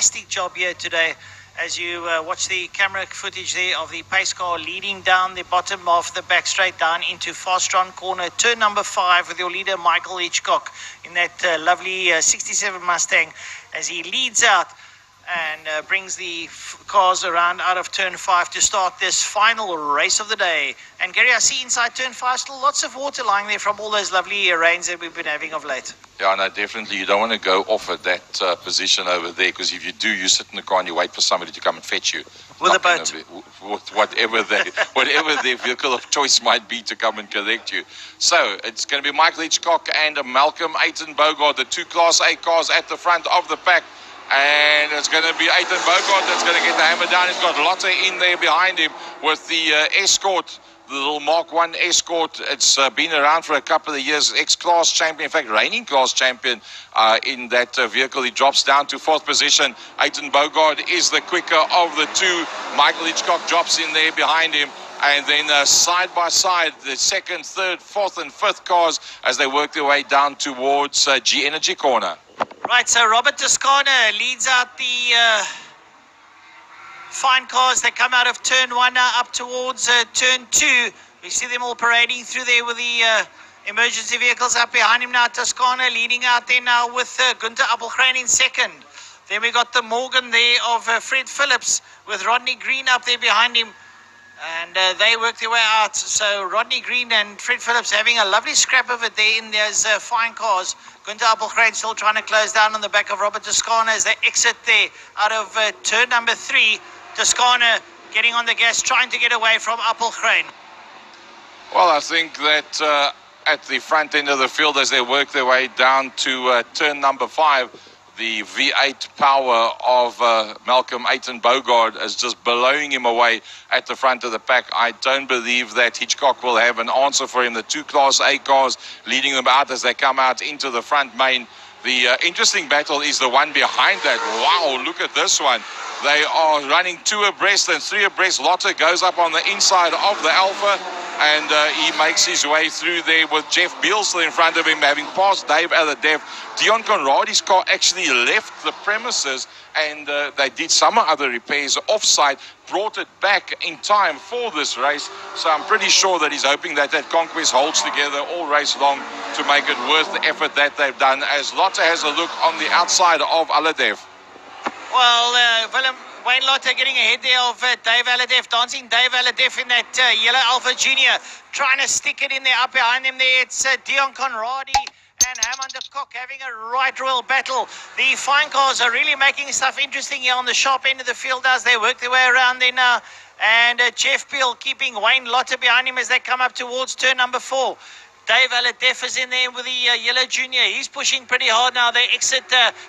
fantastic job here today. As you watch the camera footage there of the pace car leading down the bottom of the back straight down into Fastron corner, turn number 5 with your leader Michael Hitchcock in that lovely 67 Mustang as he leads out and brings the cars around out of turn 5 to start this final race of the day. And Gary, I see inside turn 5 still lots of water lying there from all those lovely rains that we've been having of late. Yeah, no, definitely. You don't want to go off at that position over there, because if you do, you sit in the car and you wait for somebody to come and fetch you. With a boat. Whatever their vehicle of choice might be to come and collect you. So it's going to be Michael Hitchcock and Malcolm Aiton Bogart, the two Class A cars at the front of the pack. And it's going to be Aiton Bogart that's going to get the hammer down. He's got Lotte in there behind him with the Escort, the little Mark 1 Escort. It's been around for a couple of years, ex-class champion, in fact, reigning class champion in that vehicle. He drops down to 4th position. Aiton Bogart is the quicker of the two. Michael Hitchcock drops in there behind him. And then side by side, the 2nd, 3rd, 4th and 5th cars as they work their way down towards G Energy corner. Right, so Robert Toscana leads out the fine cars that come out of turn 1 now up towards turn 2. We see them all parading through there with the emergency vehicles up behind him now. Toscana leading out there now with Gunther Appelgren in 2nd. Then we got the Morgan there of Fred Phillips with Rodney Green up there behind him. And they work their way out. So Rodney Green and Fred Phillips having a lovely scrap of it there in those fine cars. Gunther Appelgren still trying to close down on the back of Robert Toscana as they exit there out of turn number 3. Toscana getting on the gas, trying to get away from Appelgren. Well, I think that at the front end of the field as they work their way down to turn number 5, the V8 power of Malcolm Aiton Bogart is just blowing him away at the front of the pack. I don't believe that Hitchcock will have an answer for him. The two Class A cars leading them out as they come out into the front main. The interesting battle is the one behind that. Wow, look at this one. They are running 2 abreast and 3 abreast. Lotte goes up on the inside of the Alfa, and he makes his way through there with Geoff Bihl still in front of him, having passed Dave Alhadeff. Dion Conradi's car actually left the premises, and they did some other repairs off-site, brought it back in time for this race. So I'm pretty sure that he's hoping that that Conquest holds together all race long to make it worth the effort that they've done, as Lotte has a look on the outside of Alhadeff. Well, Wayne Lotte getting ahead there of Dave Alhadeff, dancing Dave Alhadeff in that yellow Alfa Junior, trying to stick it in there. Up behind them there, it's Dion Conradi and Herman de Kock having a right royal battle. The fine cars are really making stuff interesting here on the sharp end of the field as they work their way around there now. And Geoff Bihl keeping Wayne Lotte behind him as they come up towards turn number 4. Dave Alhadeff is in there with the yellow junior. He's pushing pretty hard now. They exit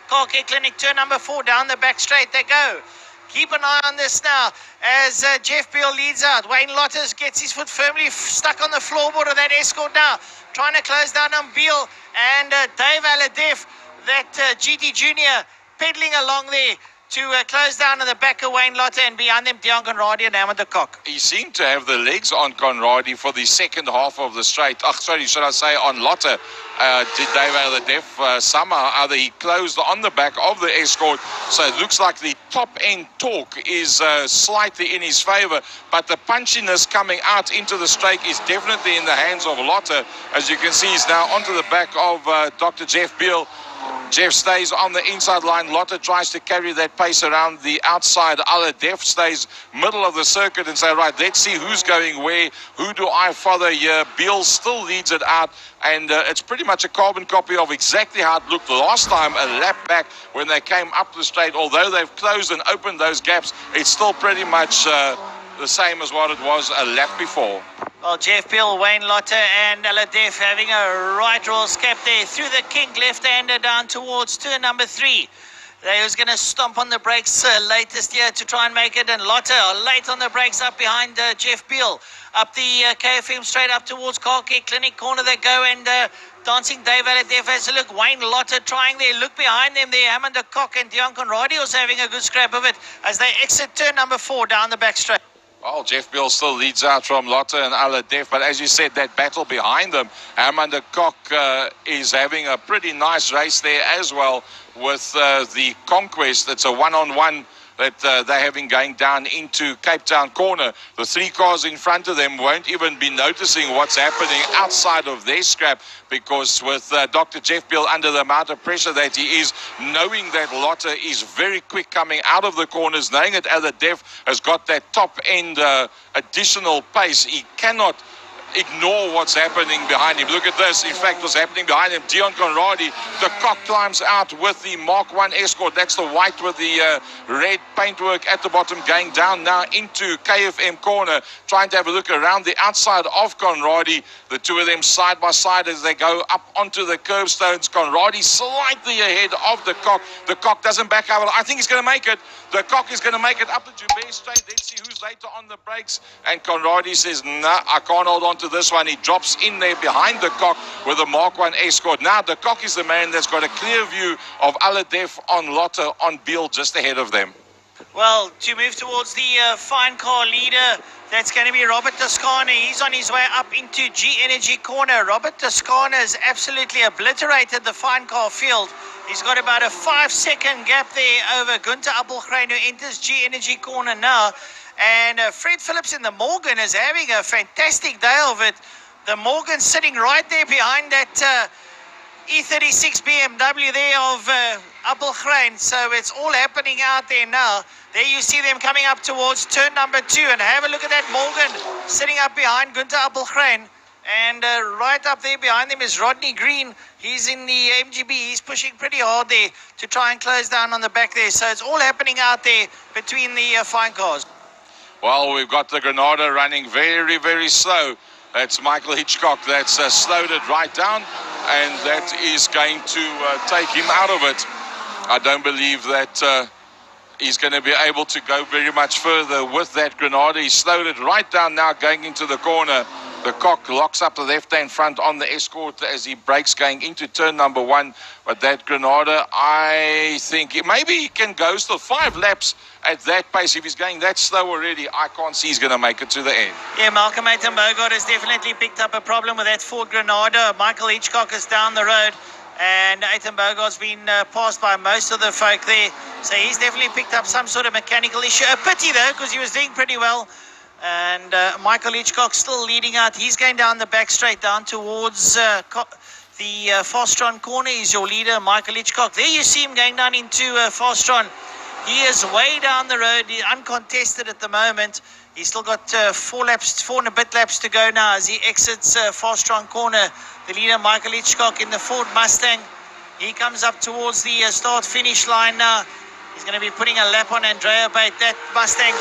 Car Care Clinic, turn number 4, down the back straight they go. Keep an eye on this now as Geoff Bihl leads out. Wayne Lotte gets his foot firmly stuck on the floorboard of that Escort now, trying to close down on Bihl and Dave Alhadeff, that GT Junior, pedaling along there to close down on the back of Wayne Lotte, and behind them Dion Conradi and Herman de Kock. He seemed to have the legs on Conradi for the second half of the straight. Should I say on Lotte. Did Dave Alhadeff somehow or other he closed on the back of the Escort, so it looks like the top end torque is slightly in his favor, but the punchiness coming out into the straight is definitely in the hands of Lotte. As you can see, he's now onto the back of Dr. Geoff Bihl. Geoff stays on the inside line. Lotte tries to carry that pace around the outside. Alhadeff stays middle of the circuit and say, right, let's see who's going where. Who do I follow here? Bihl still leads it out, and it's pretty much a carbon copy of exactly how it looked last time, a lap back when they came up the straight. Although they've closed and opened those gaps, it's still pretty much the same as what it was a lap before. Well, Geoff Bihl, Wayne Lotte and Alhadeff having a right roll scap there through the kink left-hander down towards turn number 3. They was going to stomp on the brakes latest year to try and make it, and Lotte are late on the brakes up behind Geoff Bihl. Up the KFM straight up towards Car Care Clinic corner they go, and dancing Dave Alhadeff has a look. Wayne Lotte trying there. Look behind them there. Herman de Kock and Dion Conradi also having a good scrap of it as they exit turn number 4 down the back straight. Well, Geoff Bihl still leads out from Lotte and Alhadeff, but as you said, that battle behind them, Herman de Kock is having a pretty nice race there as well with the Conquest. It's a one-on-one that they're having going down into Cape Town corner. The three cars in front of them won't even be noticing what's happening outside of their scrap, because with Dr. Geoff Bihl under the amount of pressure that he is, knowing that Lotte is very quick coming out of the corners, knowing that Alhadeff has got that top end additional pace, he cannot ignore what's happening behind him. Look at this. In fact, what's happening behind him, Dion Conradi, the Kock climbs out with the Mark 1 Escort. That's the white with the red paintwork at the bottom, going down now into KFM corner, trying to have a look around the outside of Conradi. The two of them side by side as they go up onto the curbstones. Conradi slightly ahead of the Kock. The Kock doesn't back out. I think he's going to make it. The Kock is going to make it up the Joubert straight. Let's see who's later on the brakes. And Conradi says, nah, I can't hold on to this one. He drops in there behind the Kock with a Mark 1 Escort. Now the Kock is the man that's got a clear view of Alhadeff on Lotte, on Bihl just ahead of them. Well, to move towards the fine car leader, that's going to be Robert Toscana. He's on his way up into G Energy corner. Robert Toscana has absolutely obliterated the fine car field. He's got about a 5-second gap there over Gunther Appelgrein, who enters G Energy corner now. And Fred Phillips in the Morgan is having a fantastic day of it. The Morgan sitting right there behind that E36 BMW there of Appelgrein. So it's all happening out there now. There you see them coming up towards turn number 2. And have a look at that Morgan sitting up behind Gunther Appelgrein. And right up there behind them is Rodney Green. He's in the MGB. He's pushing pretty hard there to try and close down on the back there. So it's all happening out there between the fine cars. Well, we've got the Granada running very, very slow. That's Michael Hitchcock. That's slowed it right down, and that is going to take him out of it. I don't believe that he's going to be able to go very much further with that Granada. He slowed it right down now, going into the corner. The Kock locks up the left-hand front on the Escort as he brakes going into turn number 1. But that Granada, I think maybe he can go still 5 laps at that pace. If he's going that slow already, I can't see he's going to make it to the end. Yeah, Malcolm Bogart has definitely picked up a problem with that Ford Granada. Michael Hitchcock is down the road, and Aiton Bogart's been passed by most of the folk there. So he's definitely picked up some sort of mechanical issue. A pity, though, because he was doing pretty well. And Michael Hitchcock still leading out. He's going down the back straight down towards the Fastron corner. Is your leader, Michael Hitchcock. There you see him going down into Fastron. He is way down the road. He's uncontested at the moment. He's still got 4 and a bit laps to go now as he exits Fastron corner. The leader, Michael Hitchcock, in the Ford Mustang. He comes up towards the start-finish line now. He's going to be putting a lap on Andrea Bate. That Mustang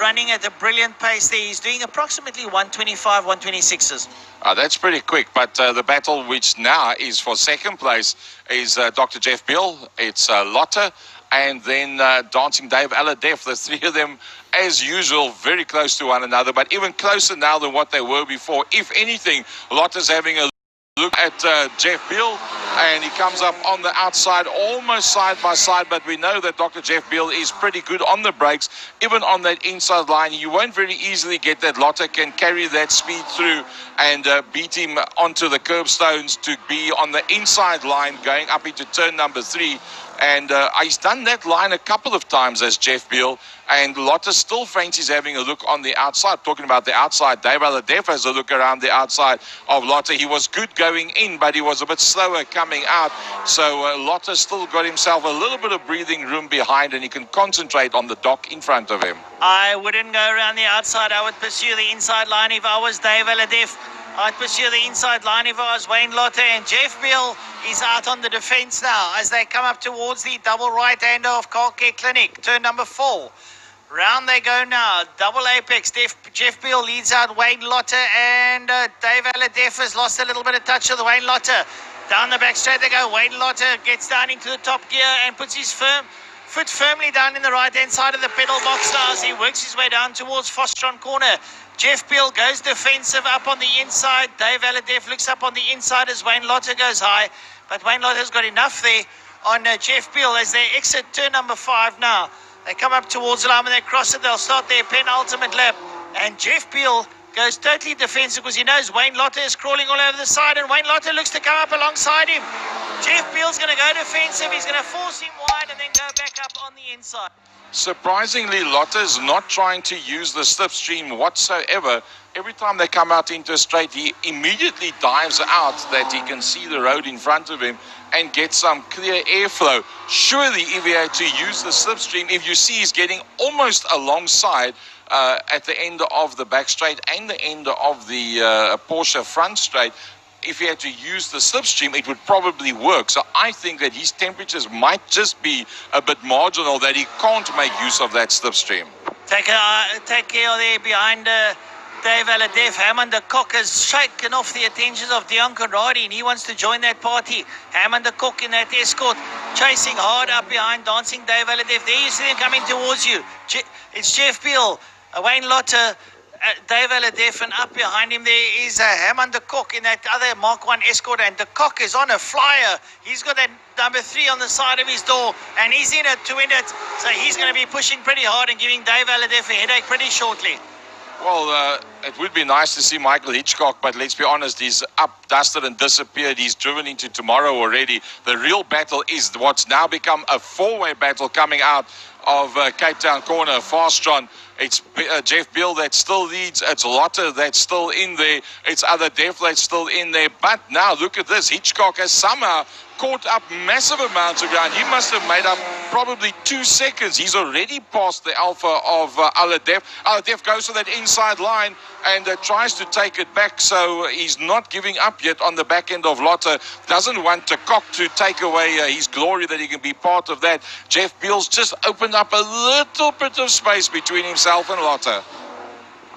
running at a brilliant pace there. He's doing approximately 125, 126s. That's pretty quick, but the battle which now is for second place is Dr. Geoff Bihl. It's Lotte, and then Dancing Dave Alhadeff. The three of them, as usual, very close to one another, but even closer now than what they were before. If anything, Lotte's having a look at Geoff Bihl, and he comes up on the outside, almost side by side, but we know that Dr. Geoff Bihl is pretty good on the brakes, even on that inside line. You won't very easily get that. Lotte can carry that speed through and beat him onto the curbstones to be on the inside line going up into turn number 3. And he's done that line a couple of times as Geoff Bihl, and Lotte still fancies having a look on the outside. Talking about the outside, Dave Alhadeff has a look around the outside of Lotte. He was good going in, but he was a bit slower coming out. So Lotte still got himself a little bit of breathing room behind, and he can concentrate on the dock in front of him. I wouldn't go around the outside. I would pursue the inside line if I was Dave Alhadeff. I'd pursue the inside line if I was Wayne Lotte, and Geoff Bihl is out on the defense now as they come up towards the double right-hander of Car Care Clinic, turn number 4. Round they go now, double apex. Geoff Bihl leads out Wayne Lotte, and Dave Alhadeff has lost a little bit of touch with Wayne Lotte. Down the back straight they go. Wayne Lotte gets down into the top gear and puts his foot firmly down in the right-hand side of the pedal box now as he works his way down towards Fostron corner. Geoff Bihl goes defensive up on the inside. Dave Alhadeff looks up on the inside as Wayne Lotte goes high. But Wayne Lotte's got enough there on Geoff Bihl as they exit turn number 5 now. They come up towards the line, when they cross it, they'll start their penultimate lap. And Geoff Bihl goes totally defensive because he knows Wayne Lotte is crawling all over the side, and Wayne Lotte looks to come up alongside him. Geoff Bihl's going to go defensive. He's going to force him wide and then go back up on the inside. Surprisingly, Lotte is not trying to use the slipstream whatsoever. Every time they come out into a straight, he immediately dives out that he can see the road in front of him and get some clear airflow. Surely, if he had to use the slipstream, if you see he's getting almost alongside at the end of the back straight and the end of the Porsche front straight, if he had to use the slipstream, it would probably work. So I think that his temperatures might just be a bit marginal, that he can't make use of that slipstream. Take care there behind Dave Alhadeff. Herman de Kock has shaken off the attentions of Dion Conradi, and he wants to join that party. Herman de Kock in that Escort, chasing hard up behind dancing Dave Alhadeff. There you see them coming towards you. It's Geoff Bihl, Wayne Lotte, Dave Alhadeff, and up behind him there is Herman de Kock in that other Mark 1 Escort, and de Kock is on a flyer. He's got that number 3 on the side of his door, and he's in it to win it. So he's going to be pushing pretty hard and giving Dave Alhadeff a headache pretty shortly. Well, it would be nice to see Michael Hitchcock, but let's be honest, he's up, dusted and disappeared. He's driven into tomorrow already. The real battle is what's now become a four-way battle coming out of Cape Town corner, Fastron. It's Geoff Bihl that still leads. It's Lotte that's still in there. It's Alhadeff that's still in there. But now look at this. Hitchcock has somehow caught up massive amounts of ground. He must have made up probably 2 seconds. He's already passed the Alfa of Alhadeff. Alhadeff goes to that inside line and tries to take it back. So he's not giving up yet on the back end of Lotte. Doesn't want to Kock to take away his glory that he can be part of that. Geoff Bihl's just opened up a little bit of space between himself and Lotte.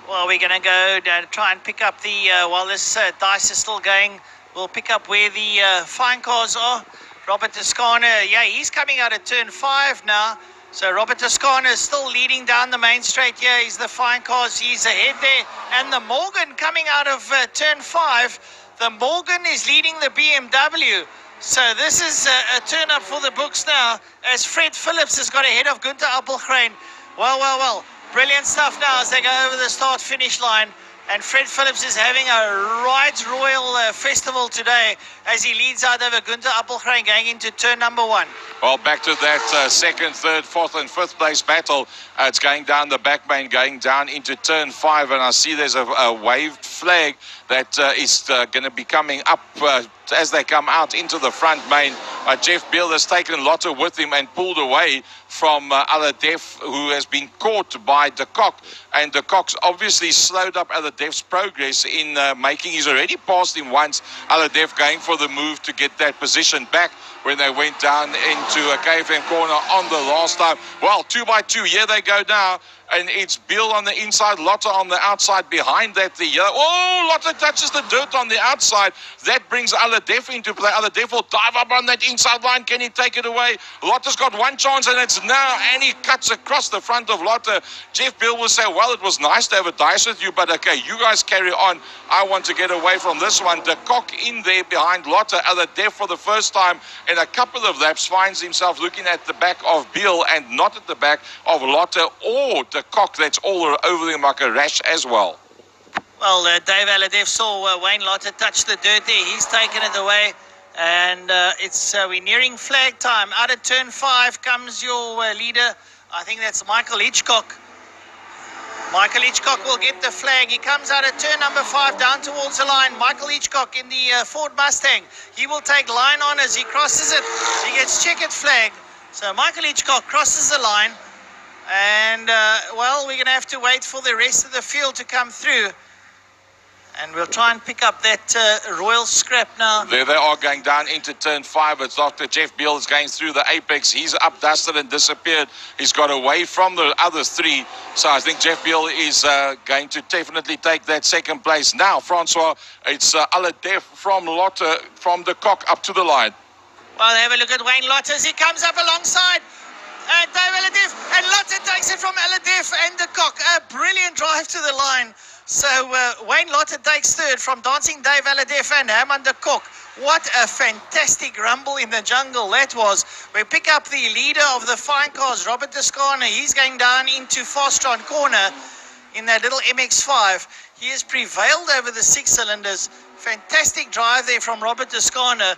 Well, we're going to go try and pick up the, while this dice is still going, we'll pick up where the fine cars are. Robert Toscana, yeah, he's coming out of turn 5 now. So Robert Toscana is still leading down the main straight here. He's the fine cars, he's ahead there. And the Morgan coming out of turn 5. The Morgan is leading the BMW. So this is a turn up for the books now, as Fred Phillips has got ahead of Gunther Appelgren. Well. Brilliant stuff now as they go over the start-finish line. And Fred Phillips is having a right royal festival today as he leads out over Gunther Appelgren going into turn number 1. Well, back to that second, third, fourth and fifth place battle. It's going down the back main, going down into turn 5. And I see there's a waved flag that is going to be coming up as they come out into the front main. Geoff Bihl has taken Lotte with him and pulled away from Alhadeff, who has been caught by de Kock. And de Kock's obviously slowed up Alhadeff's progress in making. He's already passed him once. Alhadeff going for the move to get that position back when they went down into a KFM corner on the last time. Well, 2 by 2, here they go now. And it's Bihl on the inside, Lotte on the outside. Behind that, Lotte touches the dirt on the outside. That brings Alhadeff into play. Alhadeff will dive up on that inside line. Can he take it away? Lotte's got one chance, and it's now. And he cuts across the front of Lotte. Geoff Bihl will say, well, it was nice to have a dice with you, but okay, you guys carry on. I want to get away from this one. De Kock in there behind Lotte. Alhadeff for the first time in a couple of laps finds himself looking at the back of Bihl and not at the back of Lotte or De Kock. That's all over him like a rash as well. Well, Dave Alhadeff saw Wayne Lotte touch the dirt there. He's taken it away. And we're nearing flag time. Out of turn 5 comes your leader. I think that's Michael Hitchcock. Michael Hitchcock will get the flag. He comes out of turn number 5 down towards the line. Michael Hitchcock in the Ford Mustang. He will take line on as he crosses it. He gets checkered flag. So Michael Hitchcock crosses the line. And, well, we're going to have to wait for the rest of the field to come through. And we'll try and pick up that royal scrap now. There they are going down into turn 5. It's Dr. Geoff Bihl is going through the apex. He's up, dusted and disappeared. He's got away from the other 3. So I think Geoff Bihl is going to definitely take that second place. Now, Francois, it's Alhadeff from Lotte, from de Kock up to the line. Well, have a look at Wayne Lotte as he comes up alongside Dave Alhadeff, and Lotte takes it from Alhadeff and de Kock. A brilliant drive to the line. So Wayne Lotte takes third from dancing Dave Alhadeff and Herman de Kock. What a fantastic rumble in the jungle that was. We pick up the leader of the fine cars, Robert Toscana. He's going down into Fastron corner. in that little MX-5. He has prevailed over the 6 cylinders. Fantastic drive there from Robert Toscano.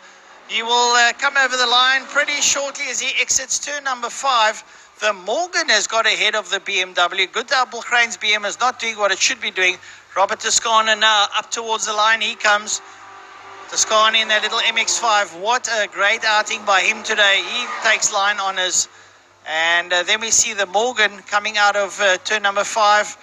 He will come over the line pretty shortly as he exits turn number 5. The Morgan has got ahead of the BMW. Gunther Appelgren's BM is not doing what it should be doing. Robert Toscano now up towards the line. He comes. Toscano in that little MX-5. What a great outing by him today. He takes line honors. And then we see the Morgan coming out of turn number 5.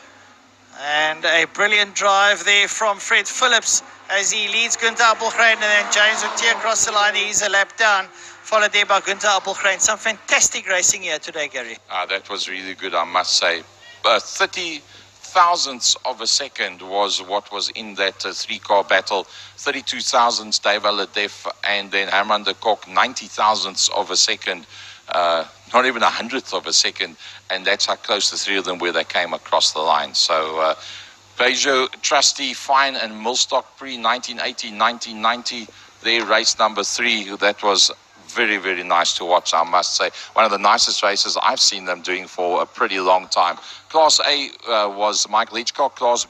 And a brilliant drive there from Fred Phillips as he leads Gunther Appelgren, and then James O'Tear across the line. He's a lap down, followed there by Gunther Appelgren. Some fantastic racing here today, Gary. That was really good, I must say. 30 thousandths of a second was what was in that 3-car battle. 32 thousandths Dave Alhadeff, and then Herman de Kock 90 thousandths of a second. Not even 100th of a second, and that's how close the three of them were. They came across the line. So Peugeot Trusty, Fine and Millstock Pre 1980, 1990, their race number 3. That was very, very nice to watch, I must say. One of the nicest races I've seen them doing for a pretty long time. Class A was Mike Leachcock. Class B